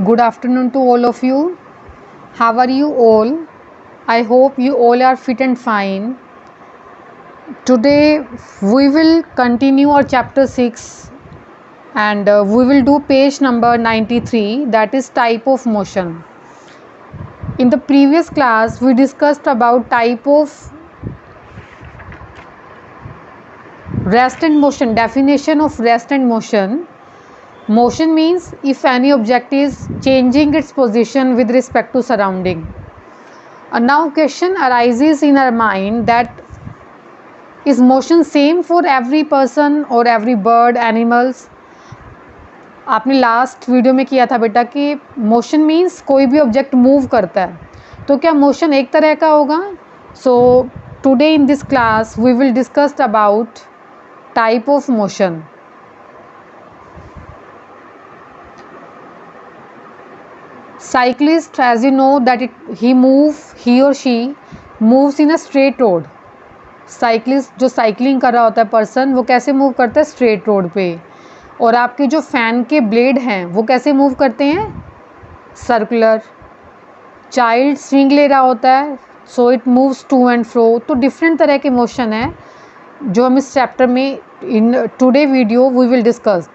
Good afternoon to all of you. How are you all? I hope you all are fit and fine. Today we will continue our chapter 6 and we will do page number 93, that is type of motion. In the previous class we discussed about type of rest and motion, definition of rest and motion. Motion means if any object is changing its position with respect to surrounding. Now question arises in our mind that is motion same for every person or every bird, animals? आपने last video में किया था बेटा कि motion means कोई भी object move करता है, तो क्या मोशन एक तरह का होगा? So today in this class we will discuss about type of motion. Cyclist, as you know that he or she moves in a straight road. Cyclist जो साइकिलिंग कर रहा होता है पर्सन, वो कैसे मूव करता है? स्ट्रेट रोड पे. और आपके जो फैन के ब्लेड हैं वो कैसे मूव करते हैं? सर्कुलर. चाइल्ड स्विंग ले रहा होता है, so it moves to and fro. तो डिफरेंट तरह के मोशन है जो हम इस चैप्टर में in today video we will discuss.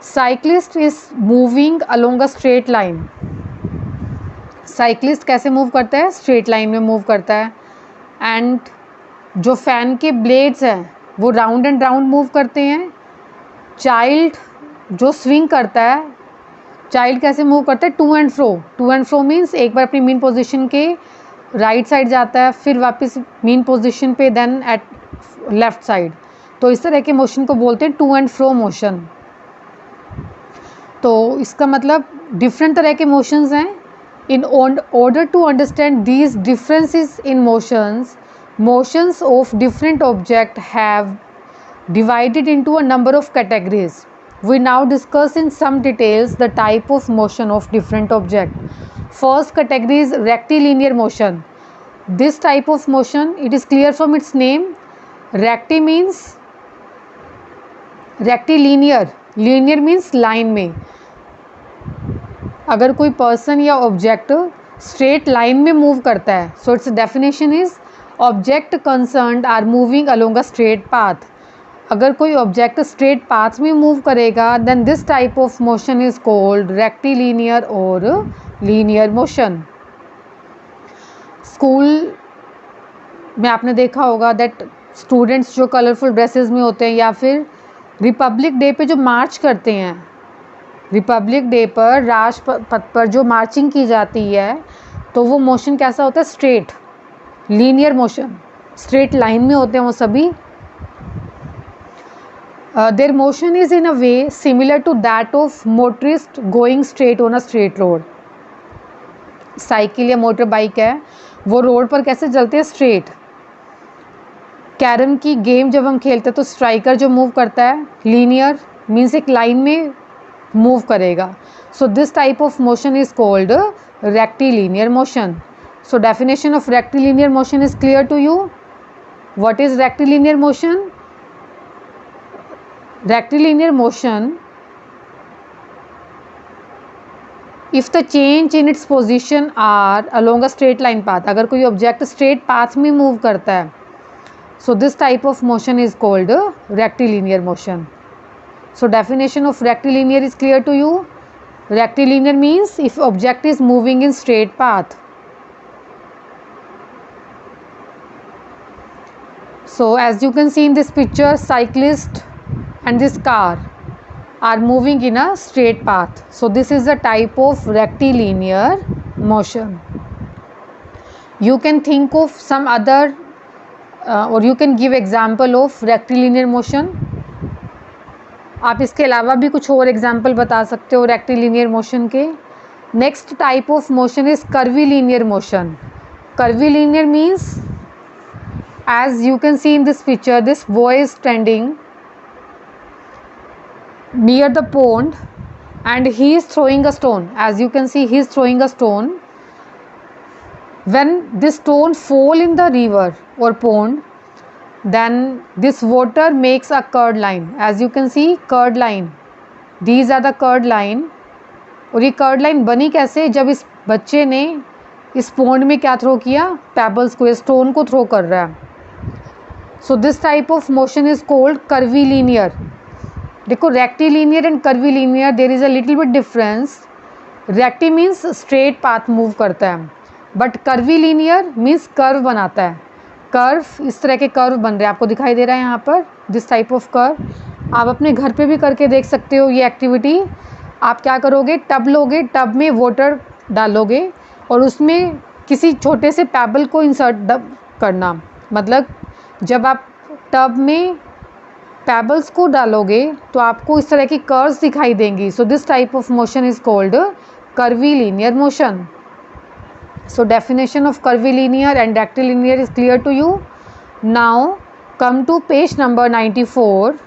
Cyclist is moving along a straight line. Cyclist कैसे मूव करता है? स्ट्रेट लाइन में मूव करता है. एंड जो फैन के ब्लेड्स हैं वो राउंड एंड राउंड मूव करते हैं. चाइल्ड जो स्विंग करता है, चाइल्ड कैसे मूव करता है? To and fro. To and fro means एक बार अपनी मीन पोजीशन के राइट साइड जाता है, फिर वापस मीन पोजीशन पे, देन एट लेफ्ट साइड. तो इस तरह के मोशन को बोलते हैं टू एंड फ्रो मोशन. तो इसका मतलब डिफरेंट तरह के मोशंस हैं. In order to understand these differences in motions of different objects have divided into a number of categories. We now discuss in some details the type of motion of different objects. First category is rectilinear motion. This type of motion, it is clear from its name. Recti means rectilinear. Linear means line में. अगर कोई person या object straight line में move करता है, so its definition is object concerned are moving along a straight path. अगर कोई object straight path में मूव करेगा then this type of motion is called rectilinear और लीनियर मोशन. स्कूल में आपने देखा होगा दैट स्टूडेंट्स जो कलरफुल ड्रेसेस में होते हैं या फिर रिपब्लिक डे पे जो मार्च करते हैं, रिपब्लिक डे पर राजपथ पर जो मार्चिंग की जाती है, तो वो मोशन कैसा होता है? Straight linear motion. Straight line में होते हैं वो सभी. Their motion is in a way similar to that of motorist going straight on a straight road. Cycle या मोटर बाइक है, वो रोड पर कैसे चलते हैं? स्ट्रेट. कैरम की गेम जब हम खेलते हैं तो स्ट्राइकर जो मूव करता है लीनियर मीन्स एक लाइन में मूव करेगा. So this type of motion is called rectilinear motion. So definition of rectilinear motion is clear to you. What is rectilinear motion? Rectilinear motion, if the change in its position are along a straight line path. अगर कोई object straight path में move करता है, so this type of motion is called rectilinear motion. So definition of rectilinear is clear to you. Rectilinear means if object is moving in straight path. So as you can see in this picture, cyclist and this car are moving in a straight path. So this is the type of rectilinear motion. You can think of some other or you can give example of rectilinear motion. आप इसके अलावा भी कुछ और example बता सकते हो rectilinear motion के. Next type of motion is curvilinear motion. Curvilinear means as you can see in this picture, this boy is standing near the pond and he is throwing a stone. As you can see, he is throwing a stone. When this stone fall in the river or pond, then this water makes a curved line. As you can see, curved line. These are the curved line और ये curd line बनी कैसे, जब इस बच्चे ने इस pond में क्या थ्रो किया, पेबल्स को, स्टोन को थ्रो कर रहा है. So this type of motion is called curvilinear. देखो rectilinear and curvilinear there is a little bit difference. Recti means straight path move करता है, बट कर्वीलीनियर मीन्स कर्व बनाता है. कर्व, इस तरह के कर्व बन रहे हैं, आपको दिखाई दे रहा है यहाँ पर, दिस टाइप ऑफ कर्व. आप अपने घर पे भी करके देख सकते हो ये एक्टिविटी. आप क्या करोगे, टब लोगे, टब में वाटर डालोगे और उसमें किसी छोटे से पेबल को इंसर्ट करना. मतलब जब आप टब में पेबल्स को डालोगे तो आपको इस तरह की कर्व्स दिखाई देंगी. सो this type of motion is called curvilinear motion. So definition of curvilinear and rectilinear is clear to you. Now come to page number 94.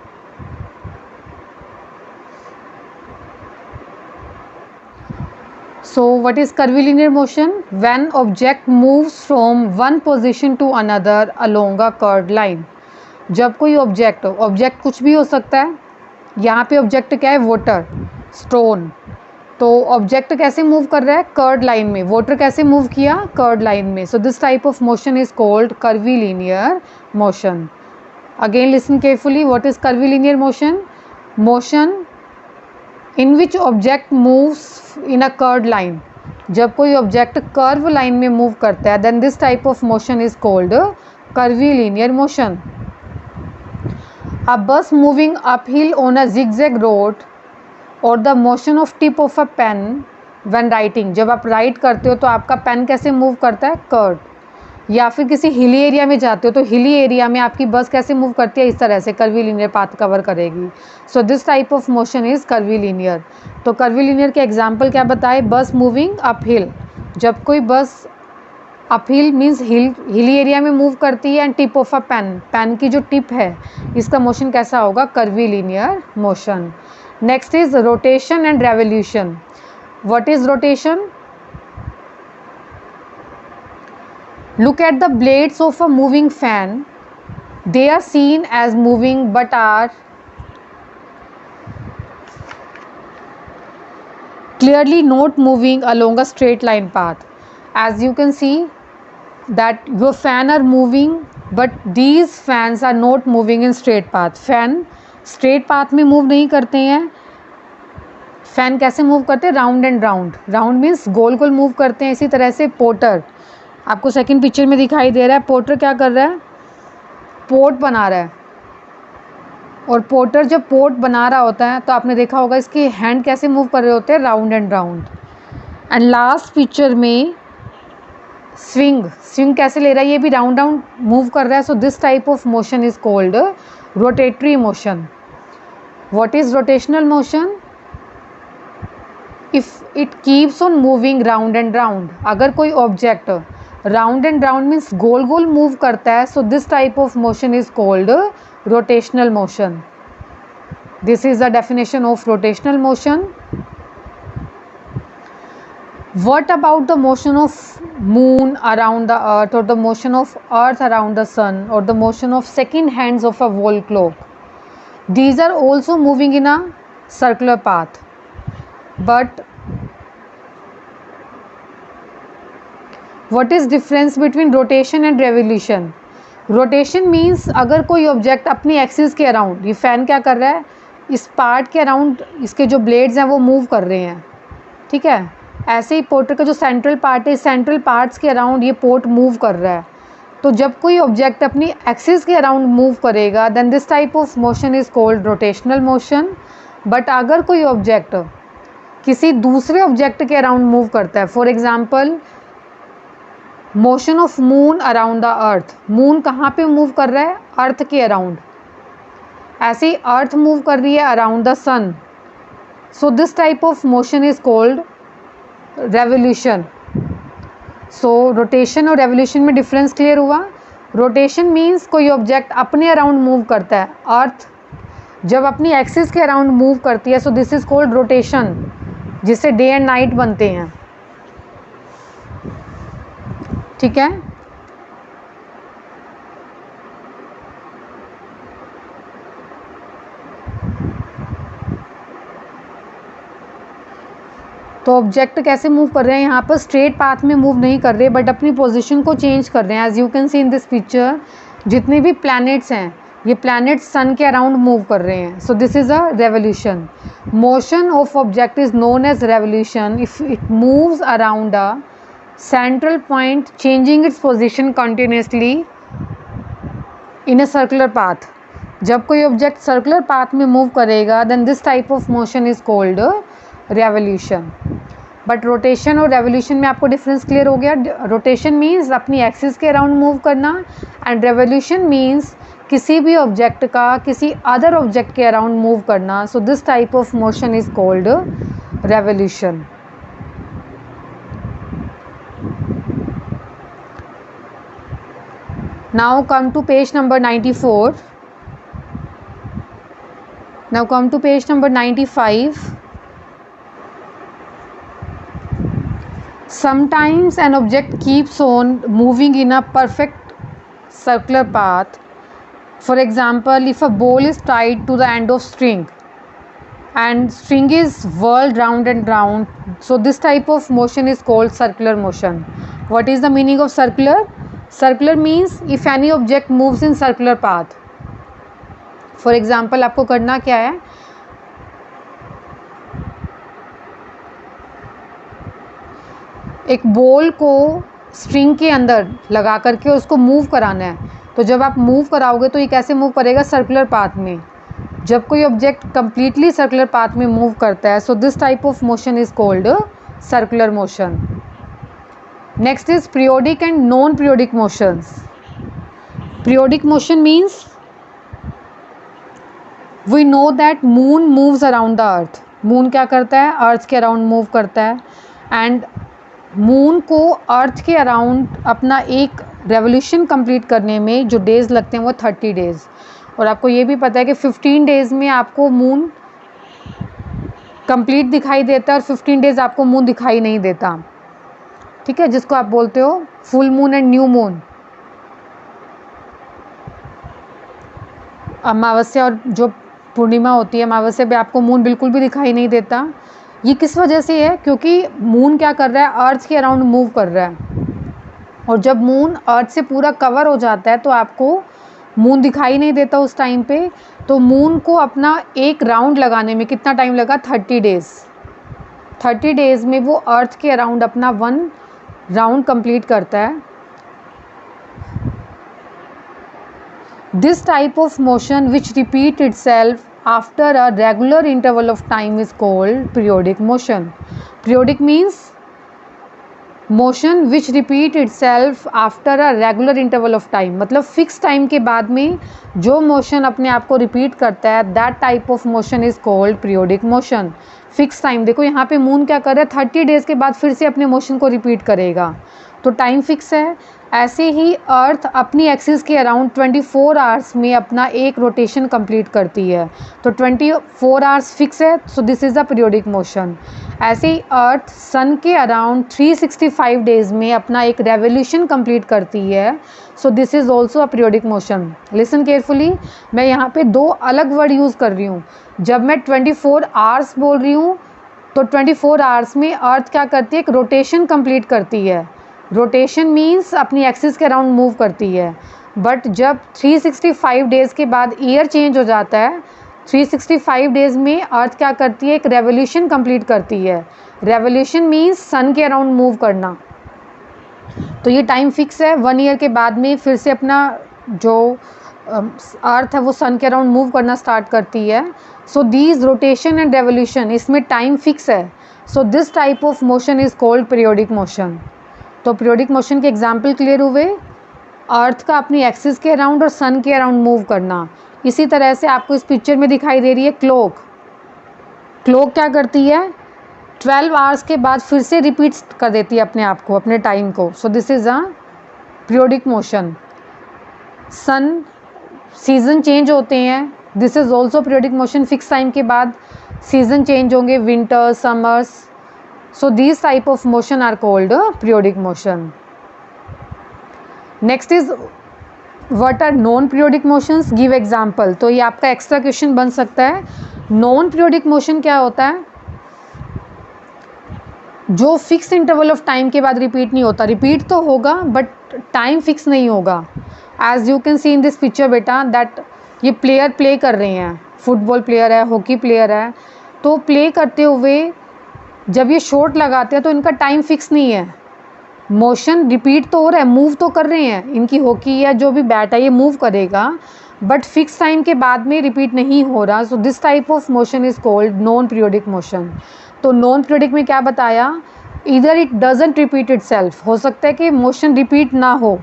So what is curvilinear motion? When object moves from one position to another along a curved line. जब कोई object कुछ भी हो सकता है. यहाँ पे object क्या है, वाटर, स्टोन. तो ऑब्जेक्ट कैसे मूव कर रहा है, कर्ड लाइन में. वाटर कैसे मूव किया, कर्ड लाइन में. So this type of motion is called curvilinear motion. Again listen carefully. What is curvilinear motion? Motion in which object moves in a curved line. जब कोई object curve line में move करता है, then this type of motion is called curvilinear motion. A bus moving uphill on a zigzag road और the motion of tip of a pen when writing. जब आप right करते हो तो आपका पेन कैसे मूव करता है, कर्व. या फिर किसी हिली एरिया में जाते हो तो हिली एरिया में आपकी बस कैसे मूव करती है, इस तरह से कर्वीलीनियर पाथ कवर करेगी. So this type of motion is curvilinear. तो कर्वीलीनियर के एग्जाम्पल क्या बताए, बस मूविंग अपहिल. जब कोई bus uphill means hilly area में मूव करती है, and tip of a pen, pen की जो टिप है इसका मोशन कैसा होगा, curvilinear motion. Next is rotation and revolution. What is rotation? Look at the blades of a moving fan. They are seen as moving but are clearly not moving along a straight line path. As you can see that your fan are moving, but these fans are not moving in straight path. Fan straight path में move नहीं करते हैं. Fan कैसे move करते हैं, round and round. Round means goal goal move करते हैं. इसी तरह से पोटर, आपको सेकंड पिक्चर में दिखाई दे रहा है. पोटर क्या कर रहा है, पोट बना रहा है. और पोटर जब पोट बना रहा होता है तो आपने देखा होगा इसके हैंड कैसे मूव कर रहे होते हैं, round and round. And last picture में स्विंग कैसे ले रहा है, ये भी राउंड राउंड मूव कर रहा है. So this type of motion is called rotatory motion. What is rotational motion? If it keeps on moving round and round. अगर कोई object round and round means goal goal move करता है, so this type of motion is called rotational motion. This is the definition of rotational motion. What about the motion of moon around the earth, or the motion of earth around the sun, or the motion of second hands of a wall clock? These are also moving in a circular path, but what is difference between rotation and revolution? Rotation means अगर कोई object अपनी axis के around, ये fan क्या कर रहा है, इस पार्ट के अराउंड इसके जो ब्लेड्स हैं वो मूव कर रहे हैं, ठीक है. ऐसे ही पोर्टर का जो सेंट्रल पार्ट है, सेंट्रल पार्ट्स के अराउंड ये पोर्ट मूव कर रहा है. तो जब कोई ऑब्जेक्ट अपनी एक्सिस के अराउंड मूव करेगा, then this type of motion is called rotational motion. But अगर कोई ऑब्जेक्ट किसी दूसरे ऑब्जेक्ट के अराउंड मूव करता है, for example motion of moon around the earth. Moon कहाँ पे मूव कर रहा है, अर्थ के अराउंड. ऐसे ही अर्थ मूव कर रही है around the sun. So this type of motion is called revolution. So rotation और रेवोल्यूशन में डिफरेंस क्लियर हुआ. रोटेशन मीन्स कोई ऑब्जेक्ट अपने अराउंड मूव करता है. अर्थ जब अपनी एक्सिस के अराउंड मूव करती है, so this is called rotation, जिससे डे एंड नाइट बनते हैं, ठीक है. तो ऑब्जेक्ट कैसे मूव कर रहे हैं, यहाँ पर स्ट्रेट पाथ में मूव नहीं कर रहे बट अपनी पोजीशन को चेंज कर रहे हैं। As you can see in this picture जितने भी प्लैनेट्स हैं ये प्लैनेट्स सन के अराउंड मूव कर रहे हैं। So this is a revolution. Motion of object is known as revolution if it moves around a central point changing its position continuously in a circular path. जब कोई object circular path में move करेगा then this type of motion is called revolution. But rotation और revolution में आपको difference clear हो गया। Rotation means अपनी एक्सिस के अराउंड मूव करना एंड रेवोल्यूशन मीन्स किसी भी ऑब्जेक्ट का किसी अदर ऑब्जेक्ट के अराउंड मूव करना। सो this type of motion is called revolution. Now come to page number 94. Now come to page number 95. Sometimes an object keeps on moving in a perfect circular path. For example, if a ball is tied to the end of string and string is whirled round and round, so this type of motion is called circular motion. What is the meaning of circular? Circular means if any object moves in circular path. For example, आपको करना क्या है, एक ball को string के अंदर लगा करके उसको मूव कराना है। तो जब आप मूव कराओगे तो ये कैसे मूव करेगा, सर्कुलर पाथ में। जब कोई ऑब्जेक्ट कंप्लीटली सर्कुलर पाथ में मूव करता है, so this type of motion is called circular motion. Next is periodic and non-periodic motions. Periodic motion means we know that moon moves around the earth. Moon क्या करता है, अर्थ के around move करता है and moon को अर्थ के around अपना एक रेवोल्यूशन कंप्लीट करने में जो डेज़ लगते हैं वो 30 डेज़। और आपको ये भी पता है कि 15 डेज़ में आपको मून कंप्लीट दिखाई देता है और 15 डेज़ आपको मून दिखाई नहीं देता। ठीक है, जिसको आप बोलते हो full moon and new moon. अमावस्या और जो पूर्णिमा होती है, अमावस्या पे आपको मून बिल्कुल भी दिखाई नहीं देता। ये किस वजह से है, क्योंकि मून क्या कर रहा है, अर्थ के अराउंड मूव कर रहा है और जब मून अर्थ से पूरा कवर हो जाता है तो आपको मून दिखाई नहीं देता उस टाइम पे। तो मून को अपना एक राउंड लगाने में कितना टाइम लगा, 30 डेज़। 30 डेज़ में वो अर्थ के अराउंड अपना 1 राउंड कंप्लीट करता है। This type of motion which repeat itself after a regular interval of time is called periodic motion. Periodic means motion which repeat itself after a regular interval of time, मतलब fix time के बाद में जो motion अपने आप को repeat करता है, that type of motion is called periodic motion. Fix time, देखो यहाँ पे मून क्या कर रहा है, 30 डेज़ के बाद फिर से अपने मोशन को रिपीट करेगा, तो टाइम फिक्स है। ऐसे ही अर्थ अपनी एक्सिस के अराउंड 24 आवर्स में अपना एक रोटेशन कंप्लीट करती है, तो 24 आवर्स फिक्स है, so this is the periodic motion. ऐसे ही अर्थ सन के अराउंड 365 डेज़ में अपना एक रेवोल्यूशन कंप्लीट करती है, so this is also a periodic motion. Listen carefully, मैं यहाँ पे 2 अलग वर्ड यूज़ कर रही हूँ। जब मैं 24 आवर्स बोल रही हूँ तो 24 आवर्स में अर्थ क्या करती है, एक रोटेशन कंप्लीट करती है। रोटेशन मीन्स अपनी एक्सिस के अराउंड मूव करती है। बट जब 365 डेज़ के बाद ईयर चेंज हो जाता है, 365 डेज़ में अर्थ क्या करती है, एक रेवोल्यूशन कंप्लीट करती है। रेवोल्यूशन मीन्स सन के अराउंड मूव करना, तो ये टाइम फिक्स है। 1 ईयर के बाद में फिर से अपना जो अर्थ है वो सन के अराउंड मूव करना स्टार्ट करती है। So these rotation and revolution, इसमें टाइम फिक्स है। So this type of motion is called periodic motion. तो पीरियोडिक मोशन के एग्जाम्पल क्लियर हुए, अर्थ का अपनी एक्सिस के अराउंड और सन के अराउंड मूव करना। इसी तरह से आपको इस पिक्चर में दिखाई दे रही है क्लॉक। क्लॉक क्या करती है, 12 आवर्स के बाद फिर से रिपीट कर देती है अपने आप को, अपने टाइम को। So this is a periodic motion. Sun season change होते हैं, this is also periodic motion. Fix time के बाद सीज़न चेंज होंगे, winter, summers. So these type of motion are called periodic motion. Next is what are non periodic motions, give example. तो ये आपका extra question बन सकता है। Non periodic motion क्या होता है, जो फिक्स इंटरवल ऑफ टाइम के बाद रिपीट नहीं होता, रिपीट तो होगा बट टाइम फिक्स नहीं होगा। As you can see in this picture बेटा दैट ये प्लेयर प्ले कर रहे हैं, फुटबॉल प्लेयर है, हॉकी प्लेयर है, तो प्ले करते हुए जब ये शॉट लगाते हैं तो इनका टाइम फिक्स नहीं है, मोशन रिपीट तो हो रहा है, मूव तो कर रहे हैं, इनकी हॉकी या जो भी बैट है ये मूव करेगा बट फिक्स टाइम के बाद में रिपीट नहीं हो रहा। सो this type of motion is called non periodic motion. तो नॉन पीरियोडिक में क्या बताया, इधर इट डजंट रिपीट इटसेल्फ, हो सकता है कि मोशन रिपीट ना हो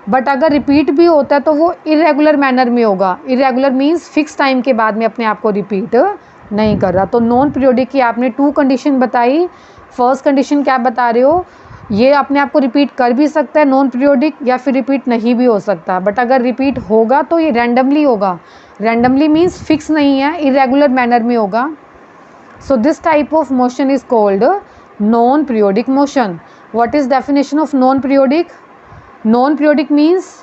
बट अगर रिपीट भी होता है तो वो इरेगुलर मैनर में होगा। इरेगुलर मीन्स फिक्स टाइम के बाद में अपने आप को रिपीट नहीं कर रहा। तो नॉन पीरियोडिक की आपने 2 कंडीशन बताई। फर्स्ट कंडीशन क्या बता रहे हो, ये अपने आप को रिपीट कर भी सकता है नॉन पीरियोडिक, या फिर रिपीट नहीं भी हो सकता, बट अगर रिपीट होगा तो ये रैंडमली होगा। रैंडमली मीन्स फिक्स नहीं है, इरेगुलर मैनर में होगा। So this type of motion is called non periodic motion. What is definition of non periodic? Non periodic means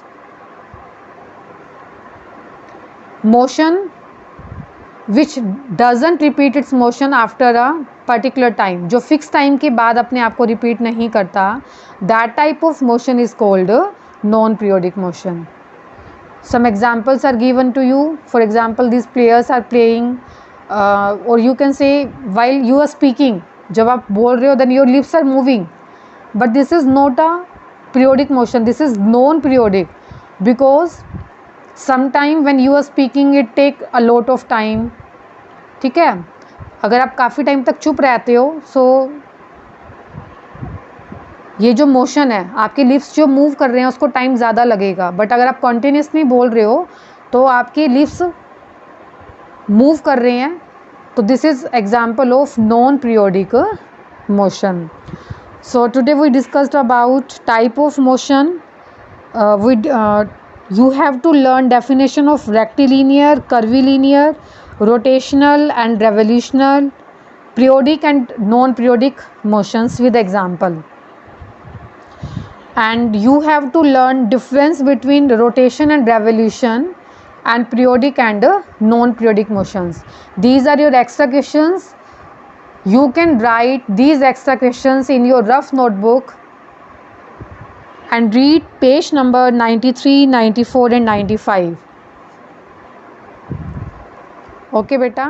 motion which doesn't repeat its motion after a particular time, जो fix time के बाद अपने आप को repeat नहीं करता, that type of motion is called non periodic motion. Some examples are given to you. For example this players are playing, और you can say while you are speaking, जब आप बोल रहे हो then your lips are moving, but this is not a periodic motion, this is non periodic because sometime when you are speaking it take a lot of time। ठीक है, अगर आप काफ़ी टाइम तक चुप रहते हो सो ये जो मोशन है, आपके लिप्स जो मूव कर रहे हैं उसको टाइम ज़्यादा लगेगा, बट अगर आप कॉन्टिन्यूसली बोल रहे हो तो आपके लिप्स मूव कर रहे हैं, तो this is example of non periodic motion. So today we discussed about type of motion. You have to learn definition of rectilinear, curvilinear, rotational and revolutional, periodic and non-periodic motions with example. And you have to learn difference between rotation and revolution and periodic and non-periodic motions. These are your extra questions. You can write these extra questions in your rough notebook and read page number 93, 94 and 95. Okay beta.